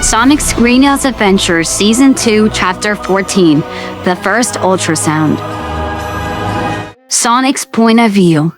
Sonic's Greenhouse Adventure Season 2, Chapter 14, The First Ultrasound. Sonic's point of view.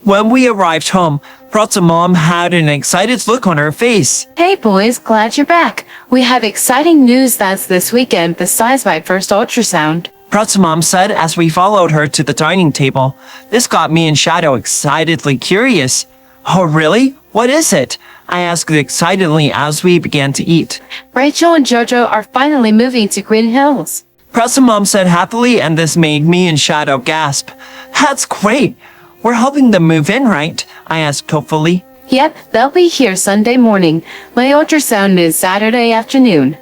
When we arrived home, Prot's mom had an excited look on her face. Hey boys, glad you're back. We have exciting news that's this weekend besides my first ultrasound. Prot's mom said as we followed her to the dining table. This got me and Shadow excitedly curious. Oh really? What is it? I asked excitedly as we began to eat. Rachel and Jojo are finally moving to Green Hills. Prot's mom said happily, and this made me and Shadow gasp. That's great! We're helping them move in, right? I asked hopefully. Yep, they'll be here Sunday morning. My ultrasound is Saturday afternoon.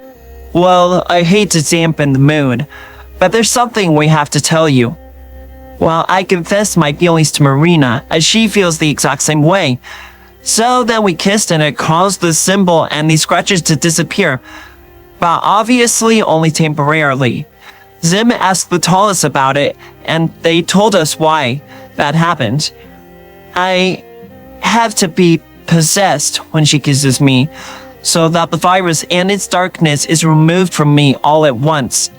Well, I hate to dampen the mood, but there's something we have to tell you. Well, I confessed my feelings to Marina, as she feels the exact same way. So then we kissed and it caused the symbol and the scratches to disappear. But obviously only temporarily. Zim asked the tallest about it, and they told us why that happened. I have to be possessed when she kisses me, so that the virus and its darkness is removed from me all at once.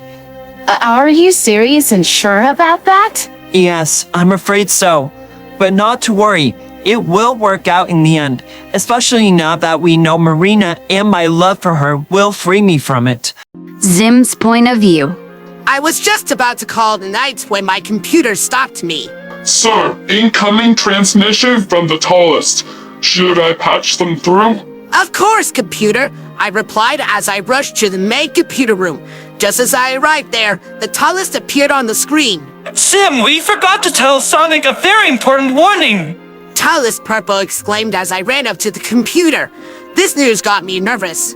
Are you serious and sure about that? Yes, I'm afraid so. But not to worry, it will work out in the end, especially now that we know Marina and my love for her will free me from it. Zim's point of view. I was just about to call the night when my computer stopped me. Sir, incoming transmission from the tallest. Should I patch them through? Of course, computer, I replied as I rushed to the main computer room. Just as I arrived there, the tallest appeared on the screen. Sim, we forgot to tell Sonic a very important warning! Tallest Purple exclaimed as I ran up to the computer. This news got me nervous.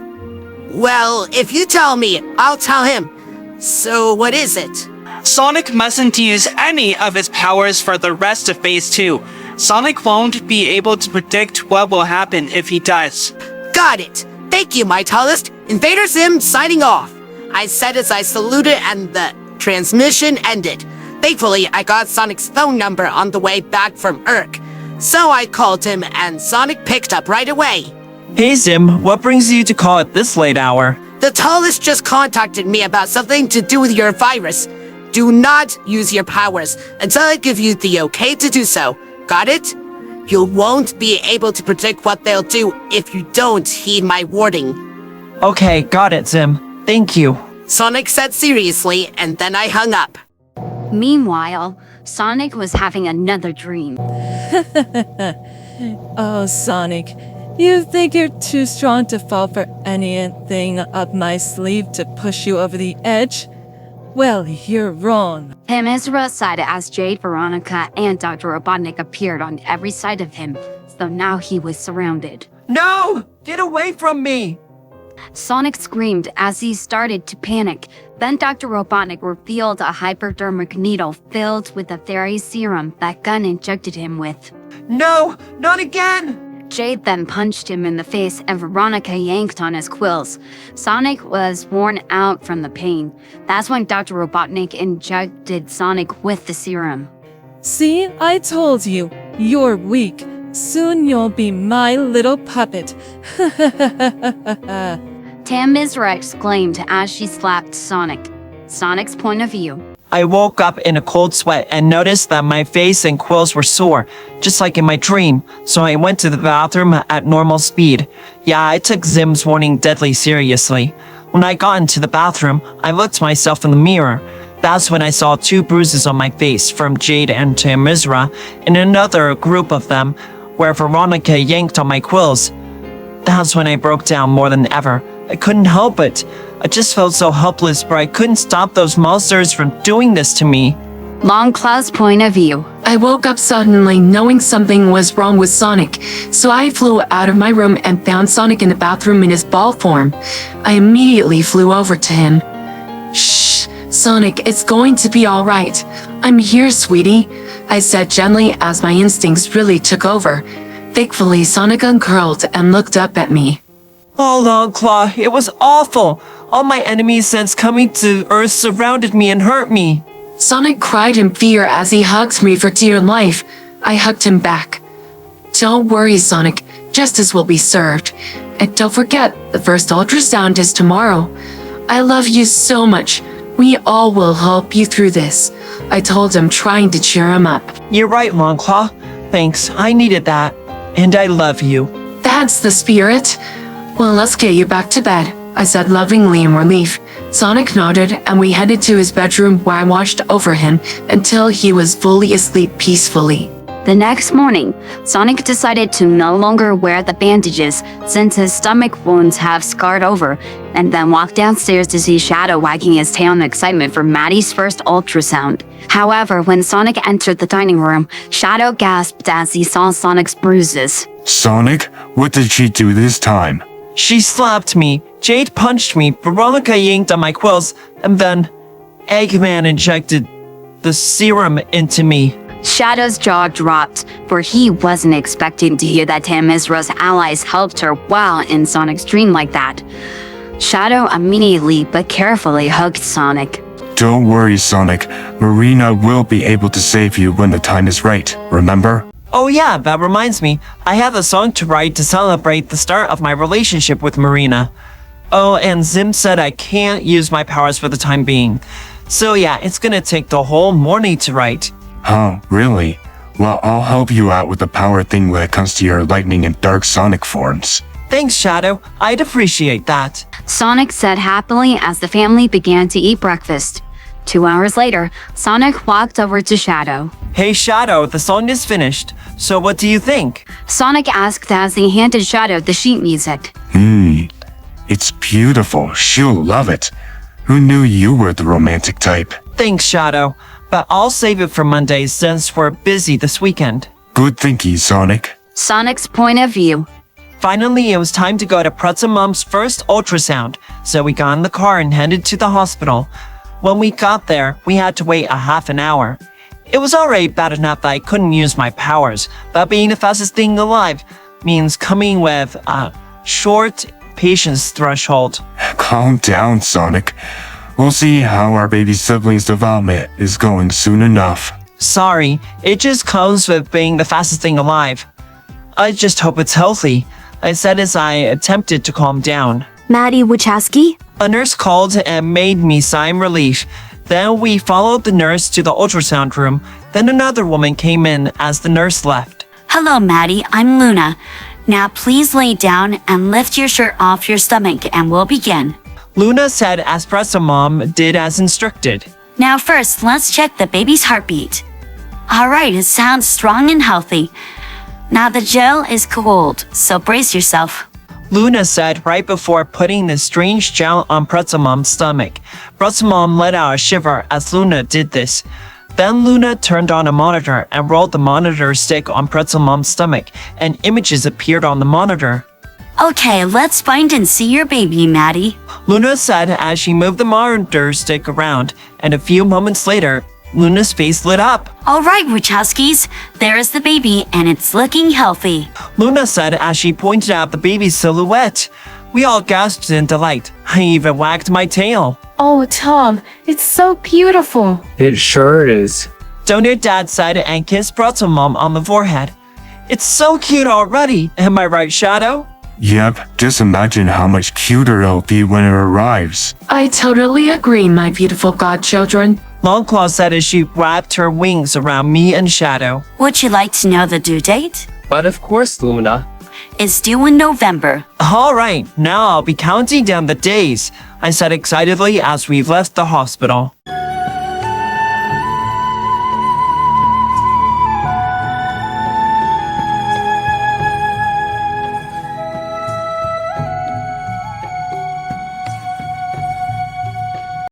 Well, if you tell me, I'll tell him. So what is it? Sonic mustn't use any of his powers for the rest of Phase 2. Sonic won't be able to predict what will happen if he does. Got it. Thank you, my tallest. Invader Zim signing off. I said as I saluted and the transmission ended. Thankfully, I got Sonic's phone number on the way back from Urk. So I called him and Sonic picked up right away. Hey Zim, what brings you to call at this late hour? The tallest just contacted me about something to do with your virus. Do not use your powers until I give you the okay to do so. Got it? You won't be able to predict what they'll do if you don't heed my warning. Okay, got it, Zim. Thank you. Sonic said seriously, and then I hung up. Meanwhile, Sonic was having another dream. Oh, Sonic, you think you're too strong to fall for anything up my sleeve to push you over the edge? Well, you're wrong. Tim Ezra sighed as Jade, Veronica, and Dr. Robotnik appeared on every side of him, so now he was surrounded. No! Get away from me! Sonic screamed as he started to panic. Then Dr. Robotnik revealed a hypodermic needle filled with a fairy serum that Gunn injected him with. No! Not again! Jade then punched him in the face and Veronica yanked on his quills. Sonic was worn out from the pain. That's when Dr. Robotnik injected Sonic with the serum. See, I told you, you're weak. Soon you'll be my little puppet. Tam Mizra exclaimed as she slapped Sonic. Sonic's point of view. I woke up in a cold sweat and noticed that my face and quills were sore, just like in my dream, so I went to the bathroom at normal speed. Yeah, I took Zim's warning deadly seriously. When I got into the bathroom, I looked myself in the mirror. That's when I saw 2 bruises on my face from Jade and Tam Mizra, and another group of them where Veronica yanked on my quills. That's when I broke down more than ever. I couldn't help it. I just felt so helpless, but I couldn't stop those monsters from doing this to me. Longclaw's point of view. I woke up suddenly knowing something was wrong with Sonic, so I flew out of my room and found Sonic in the bathroom in his ball form. I immediately flew over to him. Shh, Sonic, it's going to be all right. I'm here, sweetie, I said gently as my instincts really took over. Thankfully, Sonic uncurled and looked up at me. Oh, Longclaw, it was awful. All my enemies since coming to Earth surrounded me and hurt me. Sonic cried in fear as he hugged me for dear life. I hugged him back. Don't worry, Sonic. Justice will be served. And don't forget, the first ultrasound is tomorrow. I love you so much. We all will help you through this. I told him, trying to cheer him up. You're right, Longclaw. Thanks, I needed that. And I love you. That's the spirit. Well, let's get you back to bed, I said lovingly in relief. Sonic nodded, and we headed to his bedroom where I watched over him until he was fully asleep peacefully. The next morning, Sonic decided to no longer wear the bandages since his stomach wounds have scarred over, and then walked downstairs to see Shadow wagging his tail in excitement for Maddie's first ultrasound. However, when Sonic entered the dining room, Shadow gasped as he saw Sonic's bruises. Sonic, what did she do this time? She slapped me, Jade punched me, Veronica yanked on my quills, and then Eggman injected the serum into me. Shadow's jaw dropped, for he wasn't expecting to hear that Tamizra's allies helped her while in Sonic's dream like that. Shadow immediately but carefully hugged Sonic. Don't worry, Sonic. Marina will be able to save you when the time is right, remember? Oh yeah, that reminds me. I have a song to write to celebrate the start of my relationship with Marina. Oh, and Zim said I can't use my powers for the time being. So yeah, it's gonna take the whole morning to write. Huh, really? Well, I'll help you out with the power thing when it comes to your lightning and dark Sonic forms. Thanks, Shadow. I'd appreciate that. Sonic said happily as the family began to eat breakfast. 2 hours later, Sonic walked over to Shadow. Hey Shadow, the song is finished. So what do you think? Sonic asked as he handed Shadow the sheet music. It's beautiful. She'll love it. Who knew you were the romantic type? Thanks, Shadow. But I'll save it for Monday since we're busy this weekend. Good thinking, Sonic. Sonic's point of view. Finally, it was time to go to Pretzel Mom's first ultrasound, so we got in the car and headed to the hospital. When we got there, we had to wait a half an hour. It was already bad enough that I couldn't use my powers, but being the fastest thing alive means coming with a short patience threshold. Calm down, Sonic. We'll see how our baby sibling's development is going soon enough. Sorry, it just comes with being the fastest thing alive. I just hope it's healthy, I said as I attempted to calm down. Maddie Wachowski? A nurse called and made me sigh in relief. Then we followed the nurse to the ultrasound room. Then another woman came in as the nurse left. Hello, Maddie. I'm Luna. Now please lay down and lift your shirt off your stomach and we'll begin. Luna said as Pretzel Mom did as instructed. Now first, let's check the baby's heartbeat. Alright, it sounds strong and healthy. Now the gel is cold, so brace yourself. Luna said right before putting the strange gel on Pretzel Mom's stomach. Pretzel Mom let out a shiver as Luna did this. Then Luna turned on a monitor and rolled the monitor stick on Pretzel Mom's stomach, and images appeared on the monitor. Okay, let's find and see your baby, Maddie. Luna said as she moved the monitor stick around, and a few moments later, Luna's face lit up. Alright, Wachowskis, there is the baby and it's looking healthy. Luna said as she pointed out the baby's silhouette. We all gasped in delight. I even wagged my tail. Oh, Tom, it's so beautiful. It sure is. Donut Dad said and kissed Pretzel Mom on the forehead. It's so cute already. Am I right, Shadow? Yep, just imagine how much cuter it'll be when it arrives. I totally agree, my beautiful godchildren. Longclaw said as she wrapped her wings around me and Shadow. Would you like to know the due date? But of course, Luna. It's due in November. Alright, now I'll be counting down the days, I said excitedly as we left the hospital.